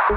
In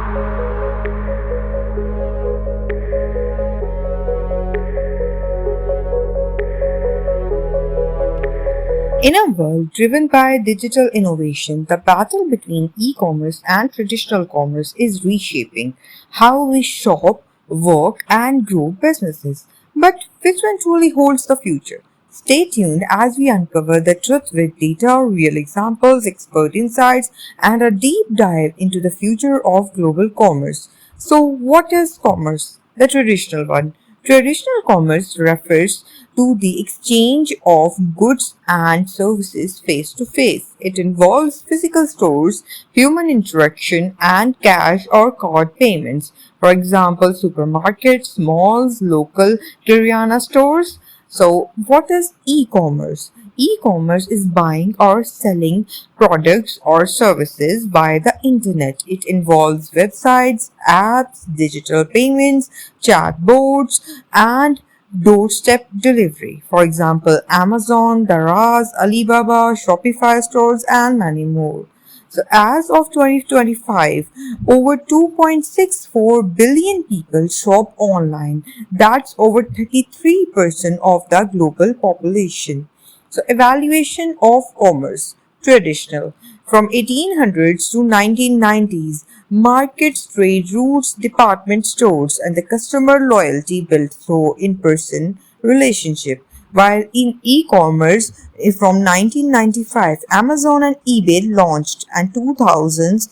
a world driven by digital innovation, the battle between e-commerce and traditional commerce is reshaping how we shop, work, and grow businesses. But which one truly holds the future? Stay tuned as we uncover the truth with data, real examples, expert insights, and a deep dive into the future of global commerce. So, what is commerce? The traditional one. Traditional commerce refers to the exchange of goods and services face to face. It involves physical stores, human interaction, and cash or card payments. For example, supermarkets, malls, local Kirana stores. So, what is e-commerce? E-commerce is buying or selling products or services via the internet. It involves websites, apps, digital payments, chatbots, and doorstep delivery. For example, Amazon, Daraz, Alibaba, Shopify stores, and many more. So, as of 2025, over 2.64 billion people shop online. That's over 33% of the global population. So, evaluation of commerce. Traditional. From 1800s to 1990s, markets, trade routes, department stores, and the customer loyalty built through in-person relationship. While in e-commerce, from 1995, Amazon and eBay launched, and 2000s,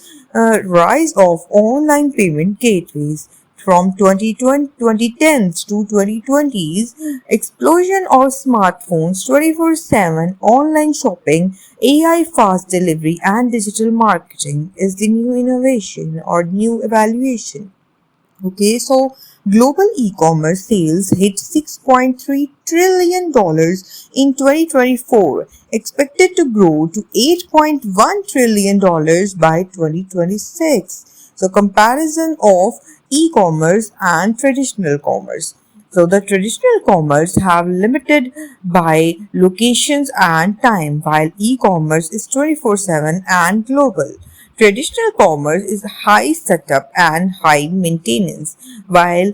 rise of online payment gateways. From 2010s to 2020s, explosion of smartphones, 24/7 online shopping, AI fast delivery, and digital marketing is the new innovation or new evaluation. Okay, so global e-commerce sales hit $6.3 trillion in 2024, expected to grow to $8.1 trillion by 2026. So, comparison of e-commerce and traditional commerce. So the traditional commerce have limited by locations and time, while e-commerce is 24/7 and global. Traditional commerce is high setup and high maintenance, while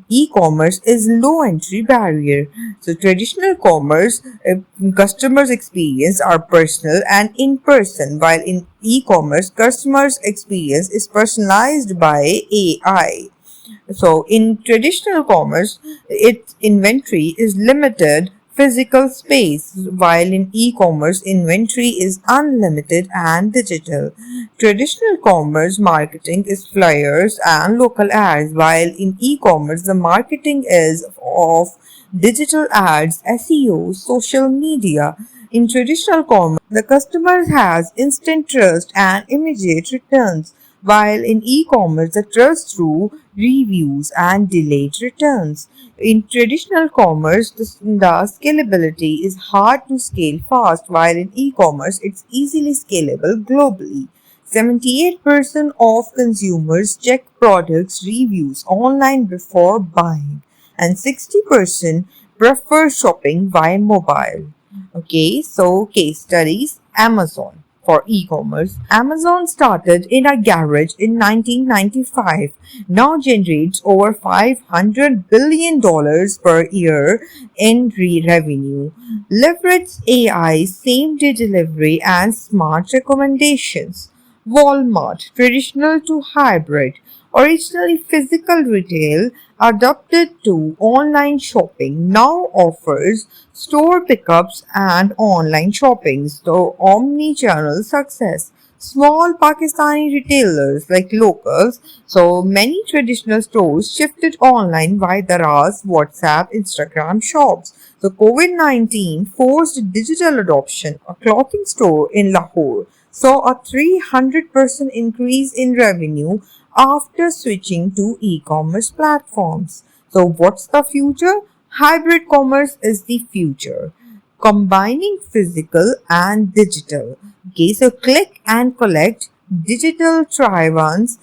e-commerce is low entry barrier. So traditional commerce customers experience are personal and in person, while in e-commerce customers experience is personalized by AI. So in traditional commerce, its inventory is limited physical space, while in e-commerce inventory is unlimited and digital. Traditional commerce marketing is flyers and local ads, while in e-commerce the marketing is of digital ads, SEO, social media. In traditional commerce, the customer has instant trust and immediate returns, while in e-commerce, the trust through reviews and delayed returns. In traditional commerce, the scalability is hard to scale fast, while in e-commerce, it's easily scalable globally. 78% of consumers check products reviews online before buying, and 60% prefer shopping via mobile. Okay, so case studies. Amazon. For e-commerce, Amazon started in a garage in 1995, now generates over $500 billion per year in revenue, leverages AI, same-day delivery, and smart recommendations. Walmart, traditional to hybrid, originally physical retail, adapted to online shopping, now offers store pickups and online shopping, so omni-channel success. Small Pakistani retailers like locals, so many traditional stores shifted online via Daraz, WhatsApp, Instagram shops. So COVID-19 forced digital adoption. A clothing store in Lahore saw a 300% increase in revenue after switching to e-commerce platforms. So what's the future? Hybrid commerce is the future, combining physical and digital. Okay, so click and collect, digital try-ons,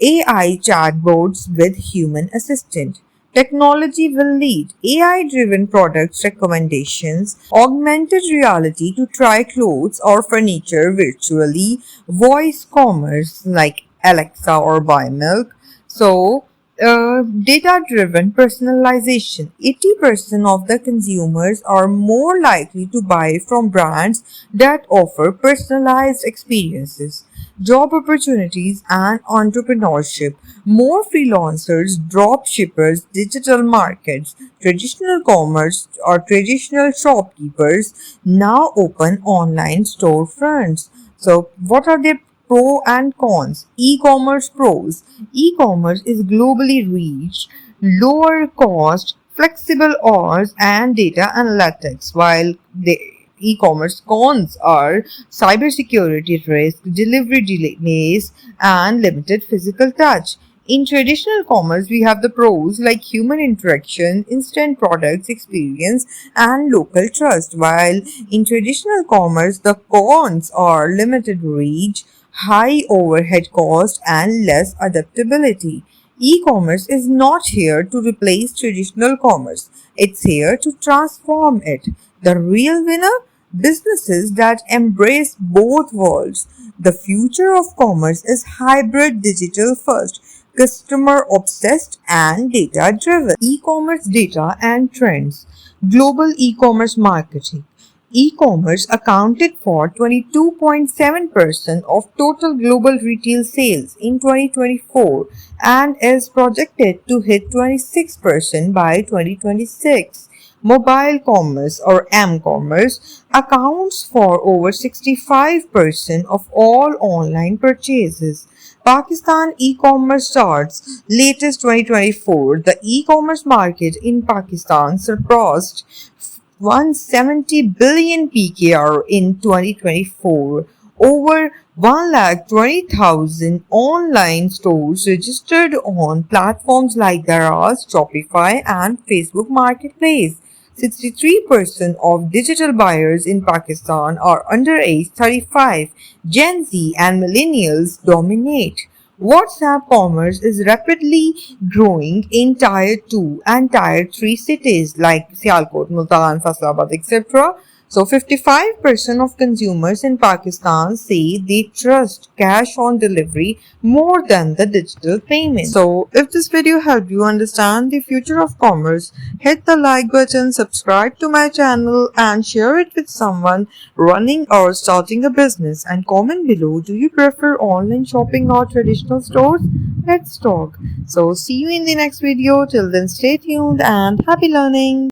AI chatbots with human assistant. Technology will lead AI driven product recommendations, augmented reality to try clothes or furniture virtually, voice commerce like Alexa or buy milk. So, data-driven personalization. 80% of the consumers are more likely to buy from brands that offer personalized experiences. Job opportunities and entrepreneurship. More freelancers, drop shippers, digital markets, traditional commerce or traditional shopkeepers now open online storefronts. So, what are their pro and cons? E-commerce pros. E-commerce is globally reach, lower cost, flexible hours, and data analytics, while the e-commerce cons are cybersecurity risk, delivery delays, and limited physical touch. In traditional commerce, we have the pros like human interaction, instant products experience, and local trust. While in traditional commerce, the cons are limited reach, high overhead cost, and less adaptability. E-commerce is not here to replace traditional commerce. It's here to transform it. The real winner? Businesses that embrace both worlds. The future of commerce is hybrid, digital first, customer obsessed, and data driven. E-commerce data and trends. Global e-commerce marketing. E-commerce accounted for 22.7% of total global retail sales in 2024 and is projected to hit 26% by 2026. Mobile commerce or m-commerce accounts for over 65% of all online purchases. Pakistan e-commerce charts latest 2024, the e-commerce market in Pakistan surpassed 170 billion PKR in 2024. Over 120,000 online stores registered on platforms like Daraz, Shopify, and Facebook Marketplace. 63% of digital buyers in Pakistan are under age 35. Gen Z and millennials dominate. WhatsApp commerce is rapidly growing in Tier 2 and Tier 3 cities like Sialkot, Multan, Faisalabad, etc. So 55% of consumers in Pakistan say they trust cash on delivery more than the digital payment. So if this video helped you understand the future of commerce, hit the like button, subscribe to my channel and share it with someone running or starting a business, and comment below, do you prefer online shopping or traditional stores? Let's talk. So see you in the next video. Till then, stay tuned and happy learning.